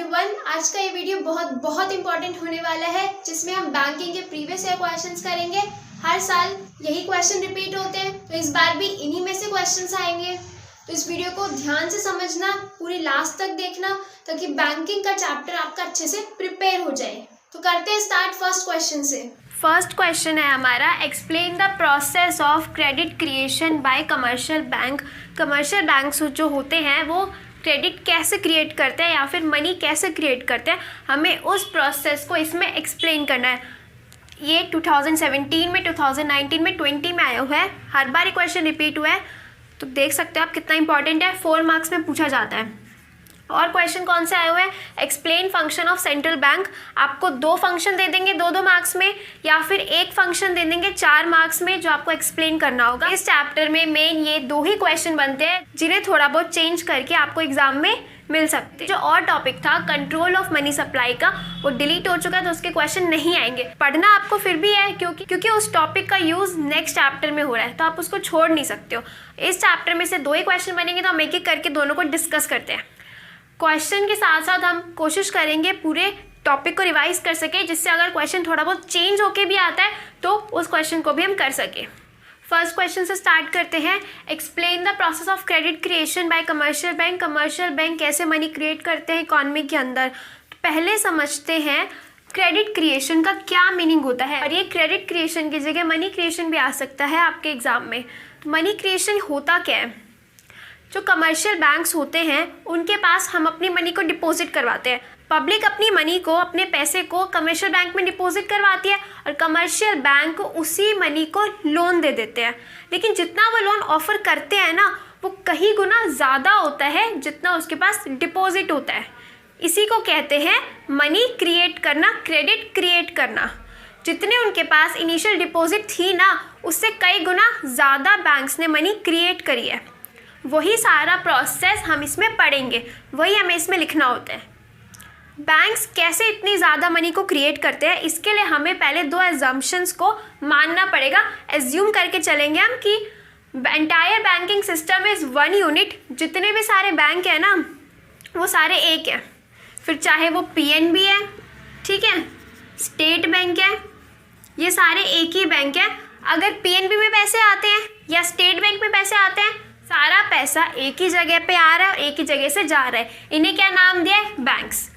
Everyone, आज का ये वीडियो बहुत बहुत इंपॉर्टेंट होने वाला है जिसमें हम बैंकिंग के प्रीवियस ईयर क्वेश्चंस करेंगे। हर साल यही क्वेश्चन रिपीट होते हैं, तो इस बार भी इन्हीं में से क्वेश्चंस आएंगे। तो इस वीडियो को ध्यान से समझना, पूरी लास्ट तक देखना ताकि बैंकिंग का चैप्टर आपका अच्छे से प्रिपेयर हो जाए। तो करते हैं स्टार्ट फर्स्ट क्वेश्चन से। फर्स्ट क्वेश्चन है हमारा, explain the process of credit creation by commercial bank. Commercial banks जो होते हैं वो क्रेडिट कैसे क्रिएट करते हैं या फिर मनी कैसे क्रिएट करते हैं, हमें उस प्रोसेस को इसमें एक्सप्लेन करना है। ये 2017 में, 2019 में, 20 में आया हुआ है, हर बार ये क्वेश्चन रिपीट हुआ है, तो देख सकते हो आप कितना इंपॉर्टेंट है। 4 मार्क्स में पूछा जाता है। और क्वेश्चन कौन से आए हुए हैं, explain function of central bank. आपको 2 फंक्शन दे देंगे 2-2 मार्क्स में, या फिर एक फंक्शन दे देंगे 4 मार्क्स में जो आपको एक्सप्लेन करना होगा। इस चैप्टर में मेन ये 2 ही क्वेश्चन बनते हैं जिन्हें थोड़ा बहुत चेंज करके आपको एग्जाम में मिल सकते हैं। जो और टॉपिक था कंट्रोल ऑफ मनी सप्लाई का, वो डिलीट हो चुका है, तो उसके क्वेश्चन नहीं आएंगे। पढ़ना आपको फिर भी है क्योंकि उस टॉपिक का यूज नेक्स्ट चैप्टर में हो रहा है, तो आप उसको छोड़ नहीं सकते हो। इस चैप्टर में से 2 ही क्वेश्चन बनेंगे, तो हम एक एक करके दोनों को डिस्कस करते हैं। क्वेश्चन के साथ साथ हम कोशिश करेंगे पूरे टॉपिक को रिवाइज कर सके, जिससे अगर क्वेश्चन थोड़ा बहुत चेंज होके भी आता है तो उस क्वेश्चन को भी हम कर सके। फर्स्ट क्वेश्चन से स्टार्ट करते हैं। Explain the process of credit creation by commercial bank. Commercial bank कैसे मनी क्रिएट करते हैं इकोनॉमी के अंदर। तो पहले समझते हैं क्रेडिट क्रिएशन का क्या मीनिंग होता है, और ये क्रेडिट क्रिएशन की जगह मनी क्रिएशन भी आ सकता है आपके एग्जाम में। तो मनी क्रिएशन होता क्या है, जो कमर्शियल बैंक्स होते हैं उनके पास हम अपनी मनी को डिपॉजिट करवाते हैं। पब्लिक अपनी मनी को, अपने पैसे को कमर्शियल बैंक में डिपॉजिट करवाती है और कमर्शियल बैंक उसी मनी को लोन दे देते हैं। लेकिन जितना वो लोन ऑफर करते हैं ना, वो कहीं गुना ज़्यादा होता है जितना उसके पास डिपॉजिट होता है। इसी को कहते हैं मनी क्रिएट करना, क्रेडिट क्रिएट करना। जितने उनके पास इनिशियल डिपॉजिट थी ना, उससे कई गुना ज़्यादा बैंक्स ने मनी क्रिएट करी है। वही सारा प्रोसेस हम इसमें पढ़ेंगे, वही हमें इसमें लिखना होता है। बैंक्स कैसे इतनी ज़्यादा मनी को क्रिएट करते हैं, इसके लिए हमें पहले 2 एजम्पशंस को मानना पड़ेगा। एज्यूम करके चलेंगे हम कि entire banking system is 1 unit. जितने भी सारे बैंक हैं ना, वो सारे एक हैं। फिर चाहे वो PNB है, ठीक है, स्टेट बैंक है, ये सारे एक ही बैंक है। अगर PNB में पैसे आते हैं या स्टेट बैंक में पैसे आते हैं, सारा पैसा एक ही जगह पे आ रहा है और एक ही जगह से जा रहा है। इन्हें क्या नाम दिया है, banks.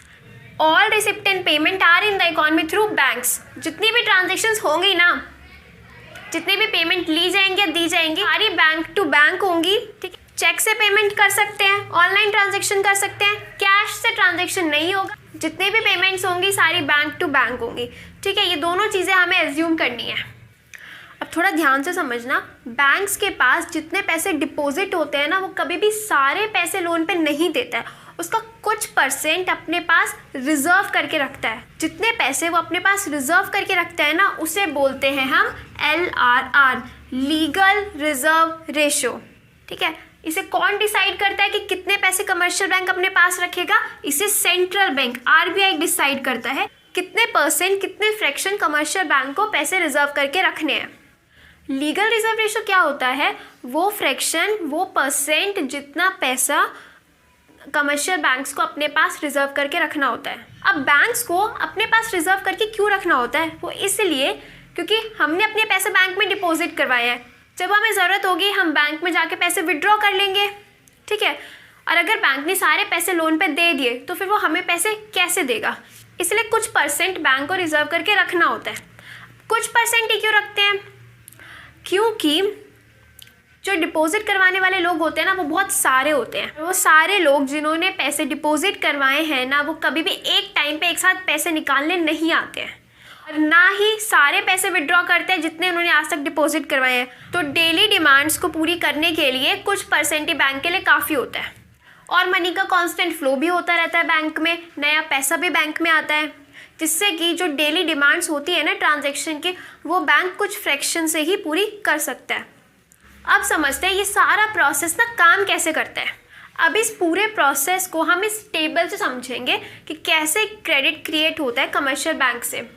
All receipt and payment are in the economy through banks. जितनी भी ट्रांजेक्शन्स होंगी ना, जितनी भी पेमेंट ली जाएंगी या दी जाएंगी, सारी बैंक टू बैंक होंगी। ठीक, चेक से पेमेंट कर सकते हैं, ऑनलाइन ट्रांजेक्शन कर सकते हैं, कैश से ट्रांजेक्शन नहीं होगा। जितनी भी पेमेंट्स होंगी सारी बैंक टू बैंक होंगी। ठीक है, ये दोनों चीज़ें हमें एज्यूम करनी है। अब थोड़ा ध्यान से समझना, बैंक्स के पास जितने पैसे डिपॉजिट होते हैं ना, वो कभी भी सारे पैसे लोन पे नहीं देता है। उसका कुछ % अपने पास रिजर्व करके रखता है। जितने पैसे वो अपने पास रिजर्व करके रखता है ना, उसे बोलते हैं हम LRR, लीगल रिजर्व रेशो। ठीक है, इसे कौन डिसाइड करता है कि कितने पैसे कमर्शियल बैंक अपने पास रखेगा? इसे सेंट्रल बैंक RBI डिसाइड करता है कितने %, कितने फ्रैक्शन कमर्शियल बैंक को पैसे रिजर्व करके रखने हैं। लीगल रिजर्व रेशो क्या होता है? वो फ्रैक्शन, वो % जितना पैसा कमर्शियल बैंक्स को अपने पास रिजर्व करके रखना होता है। अब बैंक्स को अपने पास रिजर्व करके क्यों रखना होता है? वो इसलिए क्योंकि हमने अपने पैसे बैंक में डिपॉजिट करवाए हैं। जब हमें ज़रूरत होगी हम बैंक में जाके पैसे विड्रॉ कर लेंगे। ठीक है, और अगर बैंक ने सारे पैसे लोन पे दे दिए तो फिर वो हमें पैसे कैसे देगा? इसलिए कुछ % बैंक को रिजर्व करके रखना होता है। कुछ % ही क्यों रखते हैं? क्योंकि जो डिपॉजिट करवाने वाले लोग होते हैं ना, वो बहुत सारे होते हैं। वो सारे लोग जिन्होंने पैसे डिपॉजिट करवाए हैं ना, वो कभी भी एक टाइम पे एक साथ पैसे निकालने नहीं आते हैं, और ना ही सारे पैसे विड्रॉ करते हैं जितने उन्होंने आज तक डिपॉजिट करवाए हैं। तो डेली डिमांड्स को पूरी करने के लिए कुछ % ही बैंक के लिए काफ़ी होता है। और मनी का कांस्टेंट फ्लो भी होता रहता है बैंक में, नया पैसा भी बैंक में आता है, जिससे कि जो डेली डिमांड्स होती है ना ट्रांजैक्शन की, वो बैंक कुछ फ्रैक्शन से ही पूरी कर सकता है। अब समझते हैं ये सारा प्रोसेस ना काम कैसे करता है। अब इस पूरे प्रोसेस को हम इस टेबल से समझेंगे कि कैसे क्रेडिट क्रिएट होता है कमर्शियल बैंक से।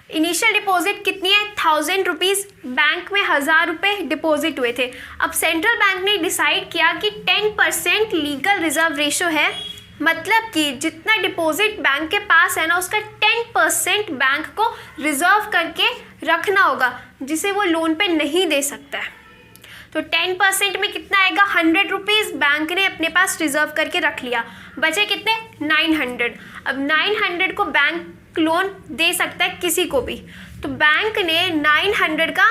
इनिशियल डिपॉजिट कितनी है? 1000 रुपीज़। बैंक में 1000 रुपये डिपॉजिट हुए थे। अब सेंट्रल बैंक ने डिसाइड किया कि 10% लीगल रिजर्व रेशो है, मतलब कि जितना डिपॉजिट बैंक के पास है ना, उसका 10% बैंक को रिजर्व करके रखना होगा, जिसे वो लोन पे नहीं दे सकता है। तो 10% में कितना आएगा, 100 रुपीज़ बैंक ने अपने पास रिजर्व करके रख लिया, बचे कितने, 900। अब 900 को बैंक लोन दे सकता है किसी को भी, तो बैंक ने 900 का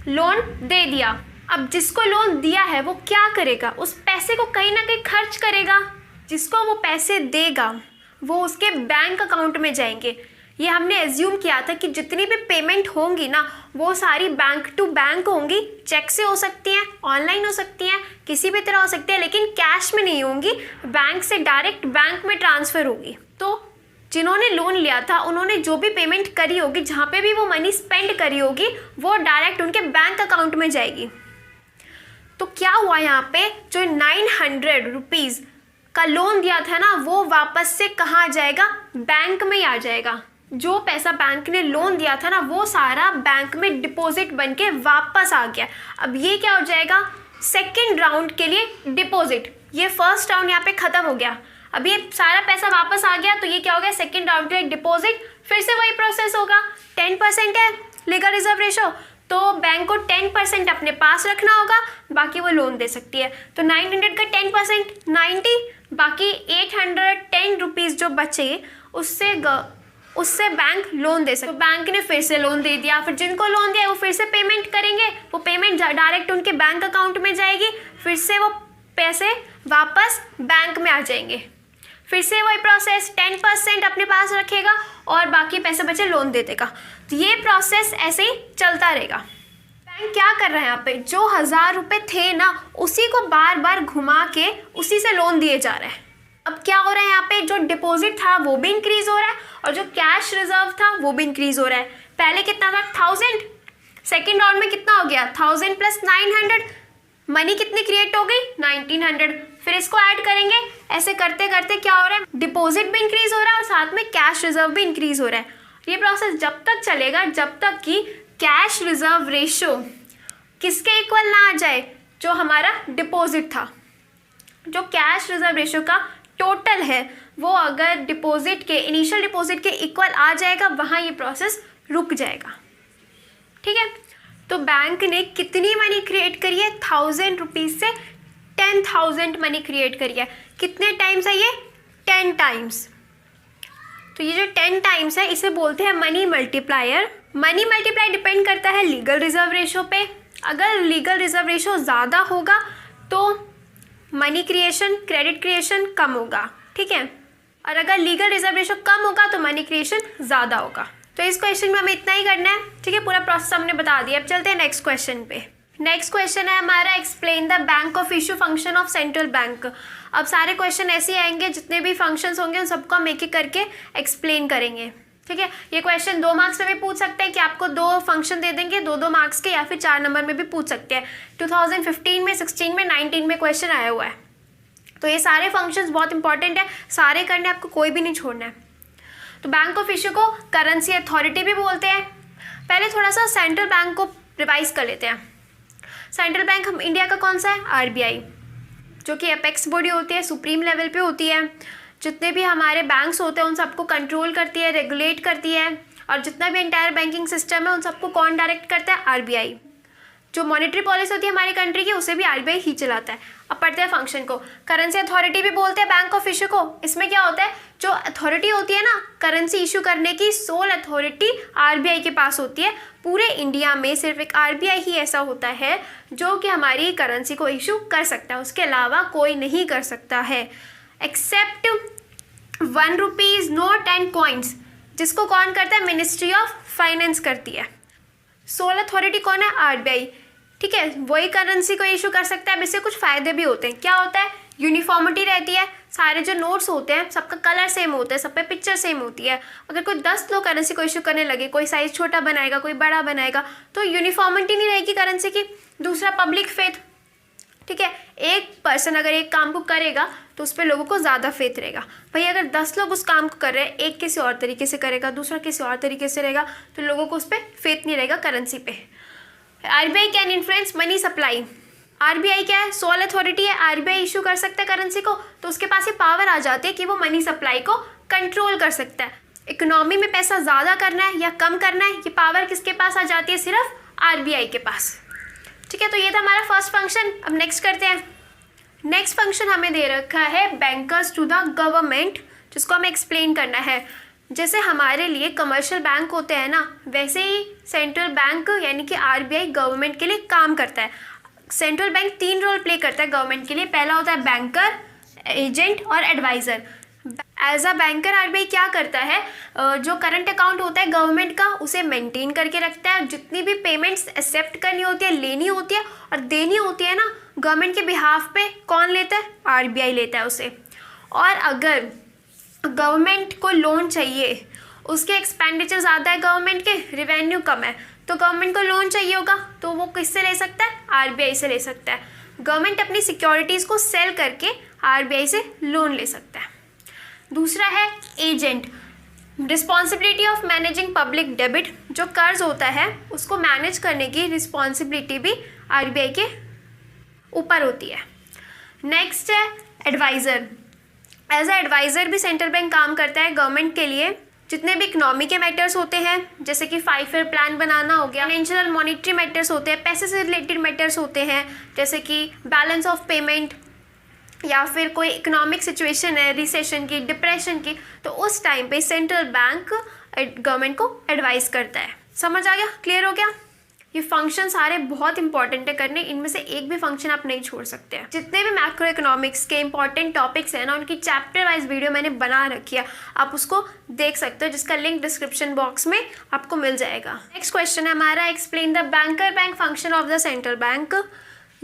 लोन दे दिया। अब जिसको लोन दिया है वो क्या करेगा, उस पैसे को कहीं ना कहीं खर्च करेगा। जिसको वो पैसे देगा वो उसके बैंक अकाउंट में जाएंगे। ये हमने एज्यूम किया था कि जितनी भी पेमेंट होंगी ना, वो सारी बैंक टू बैंक होंगी। चेक से हो सकती हैं, ऑनलाइन हो सकती हैं, किसी भी तरह हो सकती है, लेकिन कैश में नहीं होंगी, बैंक से डायरेक्ट बैंक में ट्रांसफ़र होगी। तो जिन्होंने लोन लिया था उन्होंने जो भी पेमेंट करी होगी, जहाँ पे भी वो मनी स्पेंड करी होगी, वो डायरेक्ट उनके बैंक अकाउंट में जाएगी। तो क्या हुआ यहाँ पे, जो 900 रुपीज़ का लोन दिया था ना, वो वापस से कहाँ जाएगा, बैंक में ही आ जाएगा। जो पैसा बैंक ने लोन दिया था ना, वो सारा बैंक में डिपॉजिट बन के वापस आ गया। अब ये क्या हो जाएगा, सेकेंड राउंड के लिए डिपॉजिट। ये फर्स्ट राउंड यहाँ पे ख़त्म हो गया, अब ये सारा पैसा वापस आ गया, तो ये क्या हो गया, सेकेंड राउंड के लिए डिपॉजिट। फिर से वही प्रोसेस होगा, 10% है लीगल रिजर्व रेशो, तो बैंक को 10% अपने पास रखना होगा, बाकी वो लोन दे सकती है। तो 900 का 10% 90, बाकी 810 रुपीज़ जो बचे उससे बैंक लोन दे सकते। तो बैंक ने फिर से लोन दे दिया, फिर जिनको लोन दिया वो फिर से पेमेंट करेंगे, वो पेमेंट डायरेक्ट उनके बैंक अकाउंट में जाएगी, फिर से वो पैसे वापस बैंक में आ जाएंगे। फिर से वही प्रोसेस, 10% अपने पास रखेगा और बाकी पैसे बचे लोन दे देगा। तो ये प्रोसेस ऐसे ही चलता रहेगा। बैंक क्या कर रहा है यहाँ पे, जो 1000 रुपये थे ना, उसी को बार बार घुमा के उसी से लोन दिए जा रहे हैं। अब क्या हो रहा है यहाँ पे, जो डिपॉजिट था वो भी इंक्रीज हो रहा है और जो कैश रिजर्व था वो भी इंक्रीज हो रहा है। पहले कितना था, 1000, सेकेंड राउंड में कितना हो गया, 1000 + 900, मनी कितनी क्रिएट हो गई, 1900। फिर इसको ऐड करेंगे, ऐसे करते करते क्या हो रहा है, डिपॉजिट भी इंक्रीज हो रहा है और साथ में कैश रिजर्व भी इंक्रीज हो रहा है। ये प्रोसेस जब तक चलेगा जब तक कि कैश रिजर्व रेशो किसके इक्वल ना आ जाए, जो हमारा डिपॉजिट था। जो कैश रिजर्व रेशो का टोटल है वो अगर डिपॉजिट के, इनिशियल डिपॉजिट के इक्वल आ जाएगा, वहाँ ये प्रोसेस रुक जाएगा। ठीक है, तो बैंक ने कितनी मनी क्रिएट करी है, 1000 रुपीज़ से 10,000 मनी क्रिएट करी है। कितने टाइम्स है ये, 10 टाइम्स। तो ये जो 10 टाइम्स है इसे बोलते हैं money multiplier. Money multiply depend करता है लीगल रिजर्व रेशो पे। अगर लीगल रिजर्व रेशो ज़्यादा होगा तो मनी क्रिएशन, क्रेडिट क्रिएशन कम होगा। ठीक है, और अगर लीगल रिजर्व रेशो कम होगा तो मनी क्रिएशन ज़्यादा होगा। तो इस क्वेश्चन में हमें इतना ही करना है। ठीक है, पूरा प्रोसेस हमने बता दिया। अब चलते हैं नेक्स्ट क्वेश्चन पे। नेक्स्ट क्वेश्चन है हमारा, explain the bank of issue function of central bank. अब सारे क्वेश्चन ऐसे ही आएंगे, जितने भी फंक्शंस होंगे उन सबको हम एक एक करके एक्सप्लेन करेंगे। ठीक है, ये क्वेश्चन 2 मार्क्स में भी पूछ सकते हैं कि आपको 2 फंक्शन दे देंगे 2-2 मार्क्स के, या फिर 4 नंबर में भी पूछ सकते हैं। 2015 में, 16 में, 19 में क्वेश्चन आया हुआ है। तो ये सारे फंक्शंस बहुत इंपॉर्टेंट है, सारे करने, आपको कोई भी नहीं छोड़ना है। तो बैंक ऑफ इशू को करेंसी अथॉरिटी भी बोलते हैं। पहले थोड़ा सा सेंट्रल बैंक को रिवाइज कर लेते हैं। सेंट्रल बैंक हम इंडिया का कौन सा है, आरबीआई, जो कि एपेक्स बॉडी होती है, सुप्रीम लेवल पे होती है। जितने भी हमारे बैंक्स होते हैं उन सबको कंट्रोल करती है, रेगुलेट करती है, और जितना भी एंटायर बैंकिंग सिस्टम है उन सबको कौन डायरेक्ट करता है, आरबीआई। जो मॉनेटरी पॉलिसी होती है हमारी कंट्री की, उसे भी आरबीआई ही चलाता है। अब पढ़ते हैं फंक्शन को। करेंसी अथॉरिटी भी बोलते हैं बैंक ऑफ इशू को। इसमें क्या होता है, जो अथॉरिटी होती है ना करेंसी इशू करने की, सोल अथॉरिटी आरबीआई के पास होती है। पूरे इंडिया में सिर्फ एक आरबीआई ही ऐसा होता है जो कि हमारी करेंसी को इशू कर सकता है, उसके अलावा कोई नहीं कर सकता है, except 1 rupees note and coins, जिसको कौन करता है, मिनिस्ट्री ऑफ फाइनेंस करती है। सोल अथॉरिटी कौन है, आरबीआई। ठीक है, वही करेंसी को इशू कर सकता है। इससे कुछ फ़ायदे भी होते हैं। क्या होता है, यूनिफॉर्मिटी रहती है, सारे जो नोट्स होते हैं सबका कलर सेम होता है, सब पे पिक्चर सेम होती है। अगर कोई 10 लोग करेंसी को इशू करने लगे, कोई साइज़ छोटा बनाएगा, कोई बड़ा बनाएगा, तो यूनिफॉर्मिटी नहीं रहेगी करेंसी की। दूसरा, पब्लिक फेथ। ठीक है, एक पर्सन अगर एक काम को करेगा तो उस पर लोगों को ज़्यादा फेथ रहेगा। भाई अगर 10 लोग उस काम को कर रहे हैं, एक किसी और तरीके से करेगा, दूसरा किसी और तरीके से रहेगा, तो लोगों को उस पर फेथ नहीं रहेगा करेंसी पे। RBI can influence money supply. RBI क्या है, सोल अथॉरिटी है, आरबीआई इशू कर सकता है करेंसी को, तो उसके पास ये पावर आ जाती है कि वो मनी सप्लाई को कंट्रोल कर सकता है। इकोनॉमी में पैसा ज़्यादा करना है या कम करना है, ये पावर किसके पास आ जाती है, सिर्फ आरबीआई के पास। ठीक है, तो ये था हमारा फर्स्ट फंक्शन। अब नेक्स्ट करते हैं। नेक्स्ट फंक्शन हमें दे रखा है बैंकर्स टू द गवर्नमेंट, जिसको हमें एक्सप्लेन करना है। जैसे हमारे लिए कमर्शियल बैंक होते हैं ना, वैसे ही सेंट्रल बैंक यानी कि आरबीआई गवर्नमेंट के लिए काम करता है। सेंट्रल बैंक 3 रोल प्ले करता है गवर्नमेंट के लिए। पहला होता है बैंकर, एजेंट और advisor. As a banker RBI क्या करता है, जो करंट अकाउंट होता है गवर्नमेंट का उसे मेंटेन करके रखता है। जितनी भी पेमेंट्स एक्सेप्ट करनी होती है, लेनी होती है और देनी होती है ना गवर्नमेंट के बिहाफ पे, कौन लेता है, आरबीआई लेता है उसे। और अगर गवर्नमेंट को लोन चाहिए, उसके एक्सपेंडिचर ज़्यादा है, गवर्नमेंट के रेवेन्यू कम है, तो गवर्नमेंट को लोन चाहिए होगा तो वो किससे ले सकता है, आरबीआई से ले सकता है। गवर्नमेंट अपनी सिक्योरिटीज़ को सेल करके आरबीआई से लोन ले सकता है। दूसरा है agent, responsibility of managing public debit. जो कर्ज होता है उसको मैनेज करने की रिस्पॉन्सिबिलिटी भी आरबीआई के ऊपर होती है। नेक्स्ट है एडवाइज़र। एज अ एडवाइज़र भी सेंट्रल बैंक काम करता है गवर्नमेंट के लिए। जितने भी इकोनॉमी के मैटर्स होते हैं, जैसे कि 5 ईयर प्लान बनाना हो गया, फाइनेंशियल और मॉनिटरी मैटर्स होते हैं, पैसे से रिलेटेड मैटर्स होते हैं, जैसे कि बैलेंस ऑफ पेमेंट या फिर कोई इकोनॉमिक सिचुएशन है, रिसेशन की, डिप्रेशन की, तो उस टाइम पे सेंट्रल बैंक गवर्नमेंट को एडवाइस करता है। समझ आ गया, क्लियर हो गया। ये फंक्शन सारे बहुत इंपॉर्टेंट है करने, इनमें से एक भी फंक्शन आप नहीं छोड़ सकते हैं। जितने भी मैक्रो इकोनॉमिक्स के इंपॉर्टेंट टॉपिक्स हैं ना, उनकी चैप्टर वाइज वीडियो मैंने बना रखी है, आप उसको देख सकते हो, जिसका लिंक डिस्क्रिप्शन बॉक्स में आपको मिल जाएगा। नेक्स्ट क्वेश्चन है हमारा, explain the banker bank function of the central bank.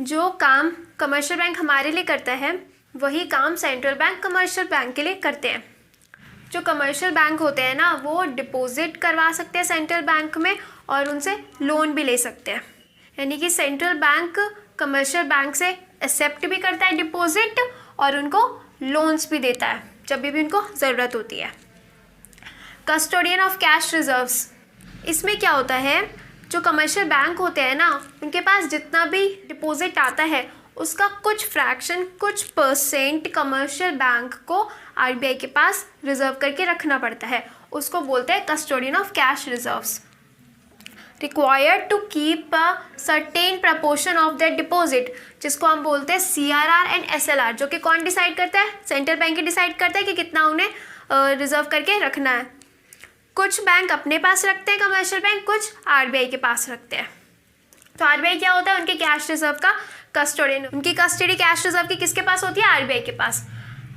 जो काम कमर्शियल बैंक हमारे लिए करता है वही काम सेंट्रल बैंक कमर्शियल बैंक के लिए करते हैं। जो कमर्शियल बैंक होते हैं ना, वो डिपॉजिट करवा सकते हैं सेंट्रल बैंक में और उनसे लोन भी ले सकते हैं। यानी कि सेंट्रल बैंक कमर्शियल बैंक से एक्सेप्ट भी करता है डिपॉजिट और उनको लोन्स भी देता है जब भी उनको ज़रूरत होती है। कस्टोडियन ऑफ कैश रिजर्व्स, इसमें क्या होता है, जो कमर्शियल बैंक होते हैं ना, उनके पास जितना भी डिपॉजिट आता है उसका कुछ फ्रैक्शन, कुछ परसेंट कमर्शियल बैंक को आरबीआई के पास रिजर्व करके रखना पड़ता है। उसको बोलते हैं custodian of cash reserves. Required to keep a certain proportion of that deposit, जिसको हम बोलते हैं सीआरआर एंड एसएलआर, जो कि कौन डिसाइड करता है, सेंट्रल बैंक ही डिसाइड करता है कि कितना उन्हें रिजर्व करके रखना है। कुछ बैंक अपने पास रखते हैं कमर्शियल बैंक, कुछ आरबीआई के पास रखते हैं। तो आरबीआई क्या होता है, उनके कैश रिजर्व का कस्टोडियन। उनकी कस्टडी कैश रिजर्व की किसके पास होती है, आरबीआई के पास।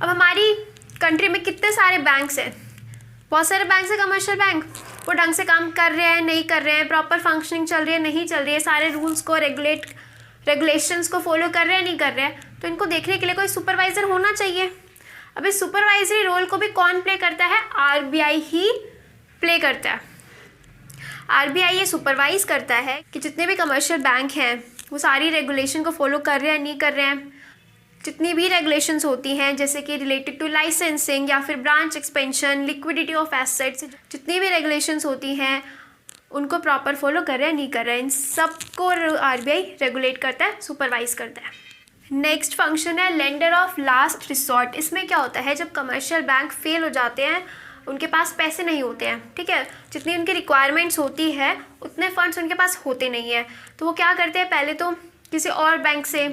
अब हमारी कंट्री में कितने सारे बैंक्स हैं, बहुत सारे बैंक्स हैं कमर्शियल बैंक, वो ढंग से काम कर रहे हैं, नहीं कर रहे हैं, प्रॉपर फंक्शनिंग चल रही है, नहीं चल रही है, सारे रूल्स को रेगुलेशंस को फॉलो कर रहे हैं, नहीं कर रहे हैं, तो इनको देखने के लिए कोई सुपरवाइजर होना चाहिए। अब इस सुपरवाइजरी रोल को भी कौन प्ले करता है, आरबीआई ही प्ले करता है। आरबीआई ये सुपरवाइज करता है कि जितने भी कमर्शियल बैंक हैं वो सारी रेगुलेशन को फॉलो कर रहे हैं, नहीं कर रहे हैं। जितनी भी रेगुलेशंस होती हैं, जैसे कि रिलेटेड टू लाइसेंसिंग या फिर branch expansion, liquidity of assets, जितनी भी रेगुलेशंस होती हैं उनको प्रॉपर फॉलो कर रहे हैं, नहीं कर रहे हैं, इन सबको आरबीआई रेगुलेट करता है, सुपरवाइज करता है। नेक्स्ट फंक्शन है लेंडर ऑफ लास्ट रिसॉर्ट। इसमें क्या होता है, जब कमर्शियल बैंक फेल हो जाते हैं, उनके पास पैसे नहीं होते हैं, ठीक है, जितनी उनकी रिक्वायरमेंट्स होती है उतने फंड्स उनके पास होते नहीं हैं, तो वो क्या करते हैं, पहले तो किसी और बैंक से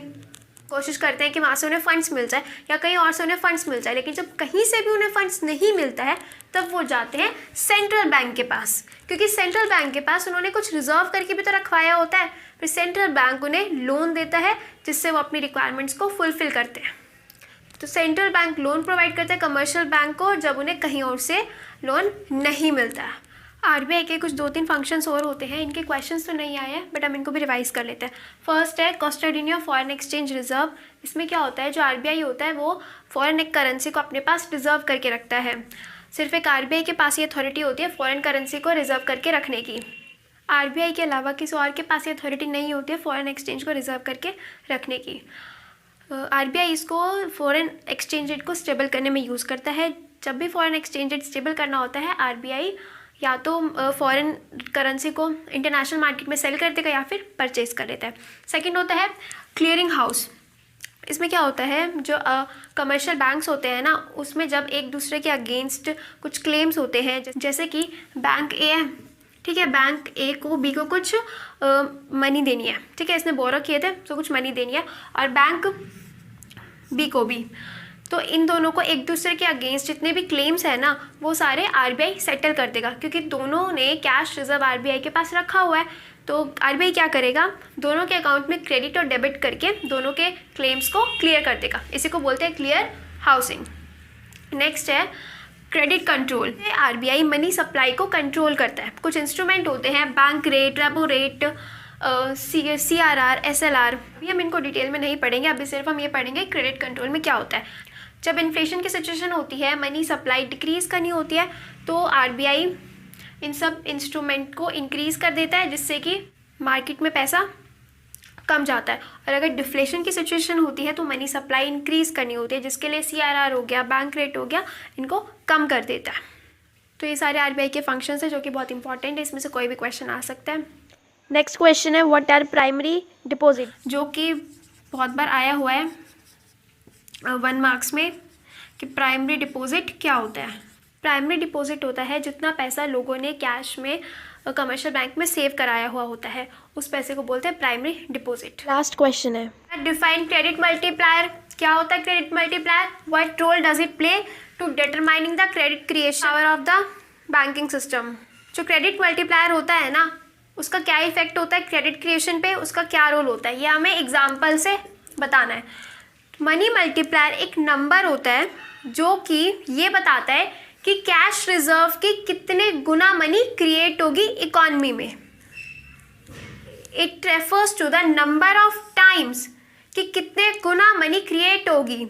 कोशिश करते हैं कि वहाँ से उन्हें फ़ंड्स मिल जाए या कहीं और से उन्हें फ़ंड्स मिल जाए। लेकिन जब कहीं से भी उन्हें फ़ंड्स नहीं मिलता है तब वो जाते हैं सेंट्रल बैंक के पास, क्योंकि सेंट्रल बैंक के पास उन्होंने कुछ रिजर्व करके भी तो रखवाया होता है। फिर सेंट्रल बैंक उन्हें लोन देता है जिससे वो अपनी रिक्वायरमेंट्स को फुलफ़िल करते हैं। तो सेंट्रल बैंक लोन प्रोवाइड करता है कमर्शियल बैंक को जब उन्हें कहीं और से लोन नहीं मिलता है। आरबीआई के कुछ 2-3 फंक्शंस और होते हैं, इनके क्वेश्चंस तो नहीं आए हैं बट हम इनको भी रिवाइज कर लेते हैं। फर्स्ट है custodian of foreign exchange reserve. इसमें क्या होता है, जो आरबीआई होता है वो फॉरेन करेंसी को अपने पास रिजर्व करके रखता है। सिर्फ एक आरबीआई के पास ये अथॉरिटी होती है फॉरेन करेंसी को रिजर्व करके रखने की। आरबीआई के अलावा किसी और के पास ये अथॉरिटी नहीं होती है फॉरेन एक्सचेंज को रिजर्व करके रखने की। आरबीआई इसको फॉरेन एक्सचेंज रेट को स्टेबल करने में यूज़ करता है। जब भी फॉरेन एक्सचेंज रेट स्टेबल करना होता है, आरबीआई या तो फॉरेन करेंसी को इंटरनेशनल मार्केट में सेल कर देगा या फिर परचेज कर लेता है। सेकंड होता है क्लियरिंग हाउस। इसमें क्या होता है, जो कमर्शियल बैंक्स होते हैं ना, उसमें जब एक दूसरे के अगेंस्ट कुछ क्लेम्स होते हैं, जैसे कि बैंक ए है, ठीक है, बैंक ए को बी को कुछ मनी देनी है, ठीक है, इसने बोरो किए थे तो कुछ मनी देनी है, और बैंक बी को भी, तो इन दोनों को एक दूसरे के अगेंस्ट जितने भी क्लेम्स है ना, वो सारे आरबीआई सेटल कर देगा, क्योंकि दोनों ने कैश रिजर्व आरबीआई के पास रखा हुआ है। तो आरबीआई क्या करेगा, दोनों के अकाउंट में क्रेडिट और डेबिट करके दोनों के क्लेम्स को क्लियर कर देगा। इसी को बोलते हैं क्लियर हाउसिंग। नेक्स्ट है credit control. RBI money supply को कंट्रोल करता है। कुछ इंस्ट्रूमेंट होते हैं, bank rate, repo rate, CRR, SLR, अभी हम इनको डिटेल में नहीं पढ़ेंगे, अभी सिर्फ हम ये पढ़ेंगे क्रेडिट कंट्रोल में क्या होता है। जब इन्फ्लेशन की सिचुएशन होती है, मनी सप्लाई डिक्रीज़ करनी होती है, तो आरबीआई इन सब इंस्ट्रूमेंट को इंक्रीज़ कर देता है, जिससे कि मार्केट में पैसा कम जाता है। और अगर डिफ्लेशन की सिचुएशन होती है तो मनी सप्लाई इंक्रीज़ करनी होती है, जिसके लिए CRR हो गया, बैंक रेट हो गया, इनको कम कर देता है। तो ये सारे आरबीआई के फंक्शंस हैं जो कि बहुत इंपॉर्टेंट है, इसमें से कोई भी क्वेश्चन आ सकता है। नेक्स्ट क्वेश्चन है व्हाट आर प्राइमरी डिपॉजिट, जो कि बहुत बार आया हुआ है 1 मार्क्स में कि प्राइमरी डिपॉजिट क्या होता है। प्राइमरी डिपॉजिट होता है जितना पैसा लोगों ने कैश में कमर्शियल बैंक में सेव कराया हुआ होता है, उस पैसे को बोलते हैं प्राइमरी डिपॉजिट। लास्ट क्वेश्चन है डिफाइन क्रेडिट मल्टीप्लायर। क्या होता है credit multiplier, what role does it play to determining the credit creation power of the banking system. जो क्रेडिट मल्टीप्लायर होता है ना, उसका क्या इफेक्ट होता है क्रेडिट क्रिएशन पे, उसका क्या रोल होता है, ये हमें एग्जाम्पल से बताना है। मनी मल्टीप्लायर एक नंबर होता है जो कि ये बताता है कि कैश रिजर्व की कितने गुना मनी क्रिएट होगी इकॉनमी में। It refers to the number of times कि कितने गुना मनी क्रिएट होगी।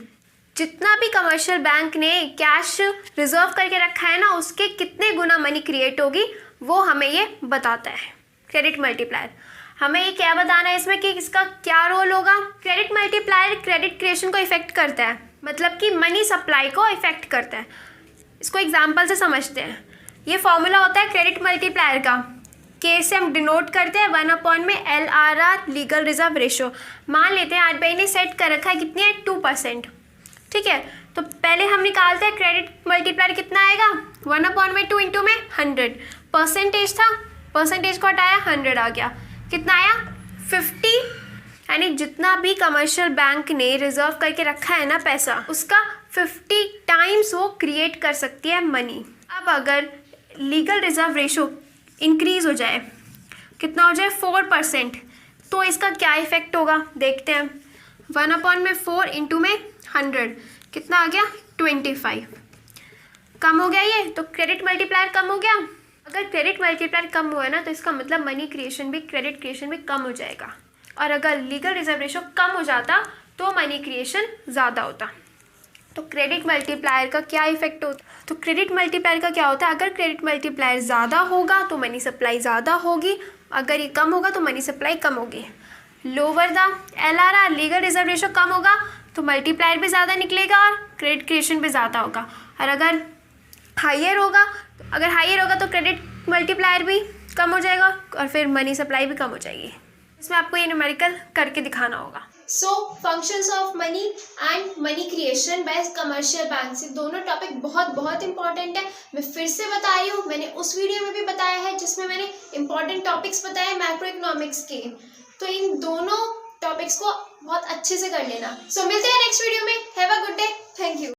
जितना भी कमर्शियल बैंक ने कैश रिजर्व करके रखा है ना, उसके कितने गुना मनी क्रिएट होगी, वो हमें ये बताता है क्रेडिट मल्टीप्लायर। हमें ये क्या बताना है इसमें कि इसका क्या रोल होगा। क्रेडिट मल्टीप्लायर क्रेडिट क्रिएशन को इफेक्ट करता है, मतलब कि मनी सप्लाई को इफेक्ट करता है। इसको एग्जाम्पल से समझते हैं। ये फॉर्मूला होता है क्रेडिट मल्टीप्लायर का, के से हम डिनोट करते हैं 1 में LRR लीगल रिजर्व रेशो। मान लेते हैं आरबीआई ने सेट कर रखा है कितनी है 2%, ठीक है, तो पहले हम निकालते हैं क्रेडिट मल्टीप्लायर कितना आएगा 1/2 इंटू में 100 परसेंटेज था, परसेंटेज को हटाया 100 आ गया, कितना आया 50, यानी जितना भी कमर्शियल बैंक ने रिजर्व करके रखा है ना पैसा, उसका 50 टाइम्स वो क्रिएट कर सकती है मनी। अब अगर लीगल रिजर्व रेशो इंक्रीज हो जाए, कितना हो जाए 4%, तो इसका क्या इफेक्ट होगा देखते हैं। 1/4 इंटू में 100 कितना आ गया 25, कम हो गया ये, तो क्रेडिट मल्टीप्लायर कम हो गया। अगर क्रेडिट मल्टीप्लायर कम हुआ है ना, तो इसका मतलब मनी क्रिएशन भी, क्रेडिट क्रिएशन भी कम हो जाएगा। और अगर लीगल रिजर्व रेशो कम हो जाता तो मनी क्रिएशन ज़्यादा होता। तो क्रेडिट मल्टीप्लायर का क्या इफेक्ट होता, तो क्रेडिट मल्टीप्लायर का क्या होता है, अगर क्रेडिट मल्टीप्लायर ज़्यादा होगा तो मनी सप्लाई ज़्यादा होगी, अगर ये कम होगा तो मनी सप्लाई कम होगी। Lower the LRR legal reserve ratio कम होगा तो मल्टीप्लायर भी ज़्यादा निकलेगा और क्रेडिट क्रिएशन भी ज़्यादा होगा। और अगर हाइयर होगा, तो क्रेडिट मल्टीप्लायर भी कम हो जाएगा और फिर मनी सप्लाई भी कम हो जाएगी। इसमें आपको ये न्यूमेरिकल करके दिखाना होगा। So functions of money and money creation by commercial bank, से दोनों टॉपिक बहुत इंपॉर्टेंट है। मैं फिर से बता रही हूँ, मैंने उस वीडियो में भी बताया है जिसमें मैंने इंपॉर्टेंट टॉपिक्स बताए मैक्रो इकोनॉमिक्स के, तो इन दोनों टॉपिक्स को बहुत अच्छे से कर लेना। सो मिलते हैं नेक्स्ट वीडियो में। Have a good day, thank you.